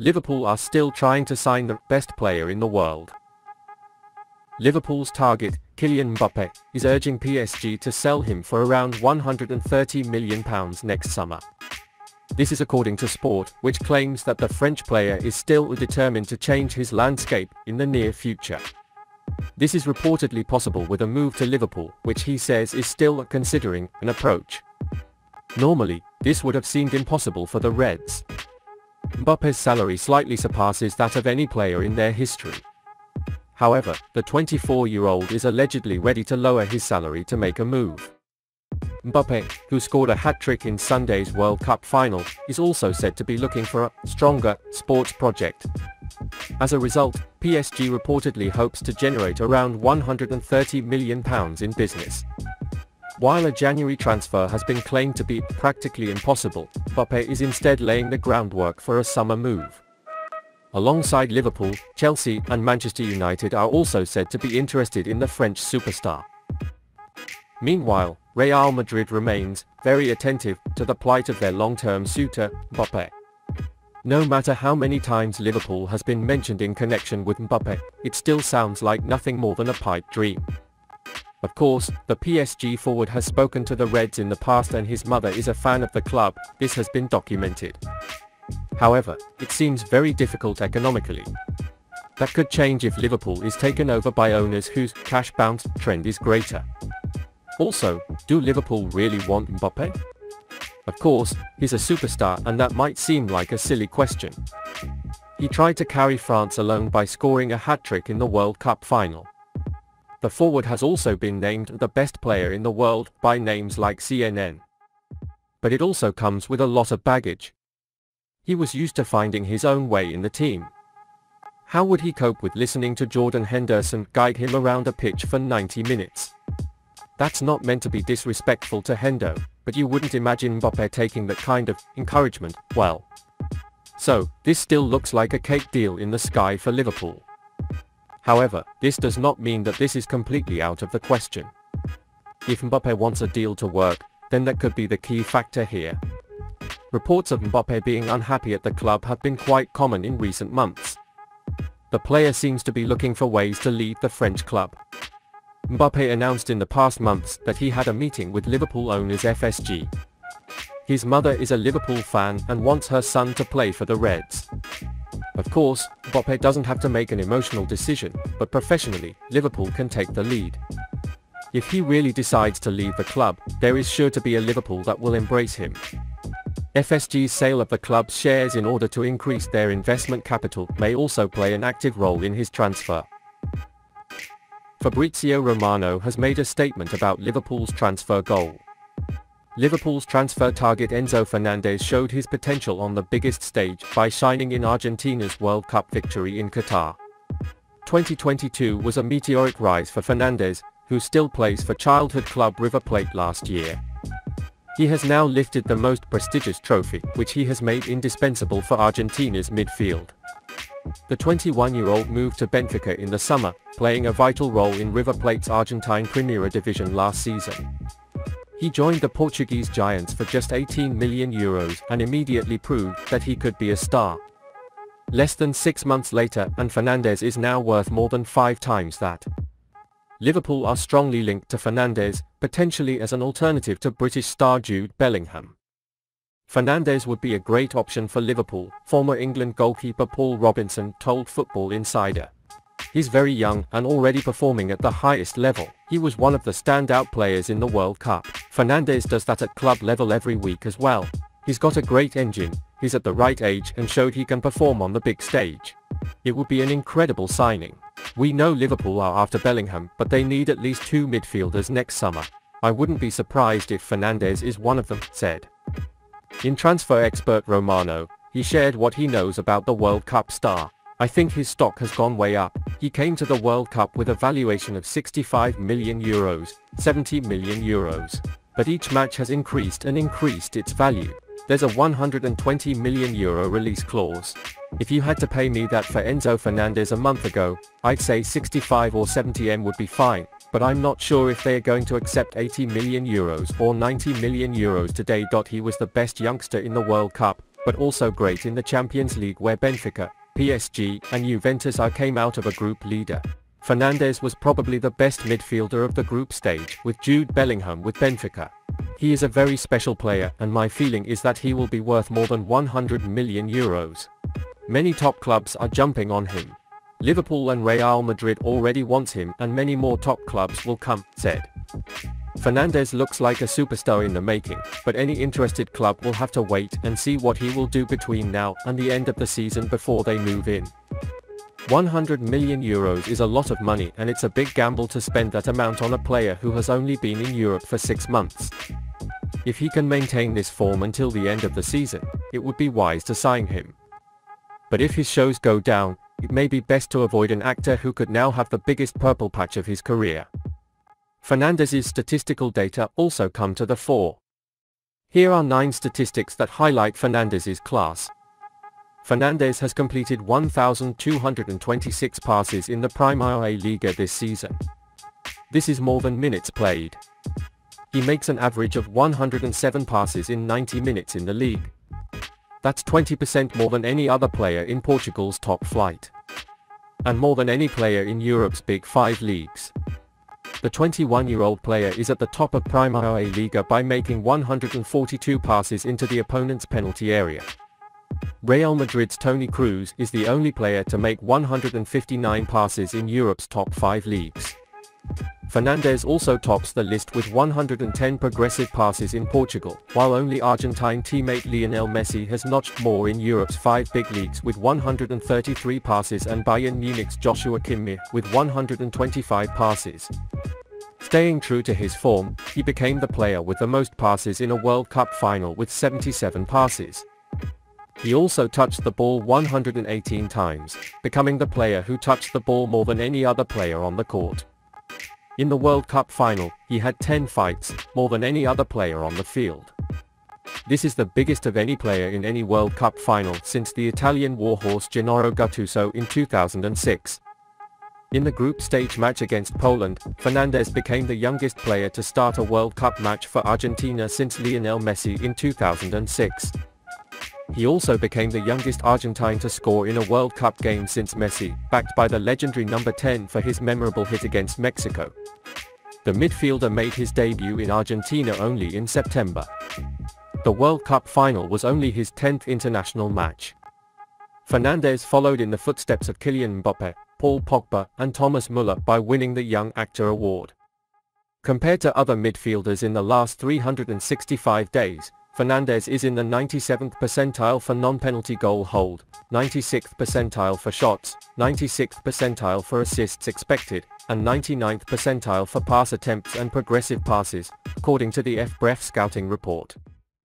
Liverpool are still trying to sign the best player in the world. Liverpool's target, Kylian Mbappe, is urging PSG to sell him for around £130 million next summer. This is according to Sport, which claims that the French player is still determined to change his landscape in the near future. This is reportedly possible with a move to Liverpool, which he says is still considering an approach. Normally, this would have seemed impossible for the Reds. Mbappe's salary slightly surpasses that of any player in their history. However, the 24-year-old is allegedly ready to lower his salary to make a move. Mbappe, who scored a hat-trick in Sunday's World Cup final, is also said to be looking for a stronger sports project. As a result, PSG reportedly hopes to generate around £130 million in business. While a January transfer has been claimed to be practically impossible, Mbappe is instead laying the groundwork for a summer move. Alongside Liverpool, Chelsea and Manchester United are also said to be interested in the French superstar. Meanwhile, Real Madrid remains very attentive to the plight of their long-term suitor, Mbappe. No matter how many times Liverpool has been mentioned in connection with Mbappe, it still sounds like nothing more than a pipe dream. Of course, the PSG forward has spoken to the Reds in the past and his mother is a fan of the club. This has been documented. However, it seems very difficult economically. That could change if Liverpool is taken over by owners whose cash bounce trend is greater. Also, do Liverpool really want Mbappe? Of course, he's a superstar and that might seem like a silly question. He tried to carry France alone by scoring a hat-trick in the World Cup final. The forward has also been named the best player in the world by names like CNN. But it also comes with a lot of baggage. He was used to finding his own way in the team. How would he cope with listening to Jordan Henderson guide him around a pitch for 90 minutes? That's not meant to be disrespectful to Hendo, but you wouldn't imagine Mbappe taking that kind of encouragement, well. So, this still looks like a cake deal in the sky for Liverpool. However, this does not mean that this is completely out of the question. If Mbappe wants a deal to work, then that could be the key factor here. Reports of Mbappe being unhappy at the club have been quite common in recent months. The player seems to be looking for ways to leave the French club. Mbappe announced in the past months that he had a meeting with Liverpool owners FSG. His mother is a Liverpool fan and wants her son to play for the Reds. Of course, Mbappe doesn't have to make an emotional decision, but professionally, Liverpool can take the lead. If he really decides to leave the club, there is sure to be a Liverpool that will embrace him. FSG's sale of the club's shares in order to increase their investment capital may also play an active role in his transfer. Fabrizio Romano has made a statement about Liverpool's transfer goal. Liverpool's transfer target Enzo Fernandez showed his potential on the biggest stage by shining in Argentina's World Cup victory in Qatar. 2022 was a meteoric rise for Fernandez, who still plays for childhood club River Plate last year. He has now lifted the most prestigious trophy, which he has made indispensable for Argentina's midfield. The 21-year-old moved to Benfica in the summer, playing a vital role in River Plate's Argentine Primera Division last season. He joined the Portuguese Giants for just €18 million and immediately proved that he could be a star. Less than 6 months later, and Fernandez is now worth more than 5 times that. Liverpool are strongly linked to Fernandez, potentially as an alternative to British star Jude Bellingham. Fernandez would be a great option for Liverpool, former England goalkeeper Paul Robinson told Football Insider. He's very young and already performing at the highest level. He was one of the standout players in the World Cup. Fernandez does that at club level every week as well. He's got a great engine, he's at the right age and showed he can perform on the big stage. It would be an incredible signing. We know Liverpool are after Bellingham, but they need at least 2 midfielders next summer. I wouldn't be surprised if Fernandez is one of them, said. In transfer expert Romano, he shared what he knows about the World Cup star. I think his stock has gone way up. He came to the World Cup with a valuation of €65 million, €70 million. But each match has increased and increased its value. There's a €120 million release clause. If you had to pay me that for Enzo Fernandez a month ago, I'd say 65 or 70 M would be fine, but I'm not sure if they are going to accept €80 million or €90 million today. He was the best youngster in the World Cup, but also great in the Champions League where Benfica, PSG, and Juventus came out of a group leader. Fernandez was probably the best midfielder of the group stage, with Jude Bellingham with Benfica. He is a very special player, and my feeling is that he will be worth more than 100 million euros. Many top clubs are jumping on him. Liverpool and Real Madrid already wants him, and many more top clubs will come, said. Fernandez looks like a superstar in the making, but any interested club will have to wait and see what he will do between now and the end of the season before they move in. 100 million euros is a lot of money, and it's a big gamble to spend that amount on a player who has only been in Europe for 6 months. If he can maintain this form until the end of the season, it would be wise to sign him. But if his shows go down, it may be best to avoid an actor who could now have the biggest purple patch of his career. Fernandez's statistical data also come to the fore. Here are 9 statistics that highlight Fernandez's class. Fernandez has completed 1,226 passes in the Primera Liga this season. This is more than minutes played. He makes an average of 107 passes in 90 minutes in the league. That's 20% more than any other player in Portugal's top flight. And more than any player in Europe's Big 5 leagues. The 21-year-old player is at the top of Primera Liga by making 142 passes into the opponent's penalty area. Real Madrid's Toni Kroos is the only player to make 159 passes in Europe's top 5 leagues. Fernandez also tops the list with 110 progressive passes in Portugal, while only Argentine teammate Lionel Messi has notched more in Europe's 5 big leagues with 133 passes, and Bayern Munich's Joshua Kimmich with 125 passes. Staying true to his form, he became the player with the most passes in a World Cup final with 77 passes. He also touched the ball 118 times, becoming the player who touched the ball more than any other player on the court. In the World Cup final, he had 10 fights, more than any other player on the field. This is the biggest of any player in any World Cup final since the Italian warhorse Gennaro Gattuso in 2006. In the group stage match against Poland, Fernandez became the youngest player to start a World Cup match for Argentina since Lionel Messi in 2006. He also became the youngest Argentine to score in a World Cup game since Messi, backed by the legendary number 10 for his memorable hit against Mexico. The midfielder made his debut in Argentina only in September. The World Cup final was only his 10th international match. Fernandez followed in the footsteps of Kylian Mbappe, Paul Pogba, and Thomas Müller by winning the Young Actor Award. Compared to other midfielders in the last 365 days, Fernandez is in the 97th percentile for non-penalty goal hold, 96th percentile for shots, 96th percentile for assists expected, and 99th percentile for pass attempts and progressive passes, according to the FBref scouting report.